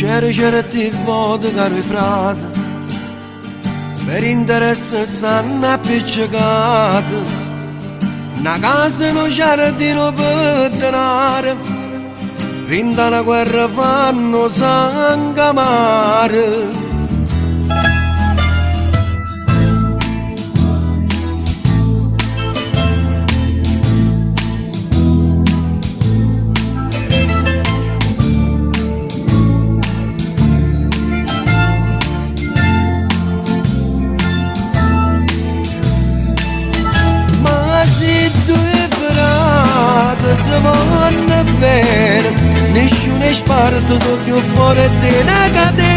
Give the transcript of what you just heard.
c'era certi voti caro frate, per interesse stanno appiccicati, una casa in un giardino per denaro, finta una guerra fanno sangue amaro. Se vanno bene, nessuno è sparto sotto fuori di una catena.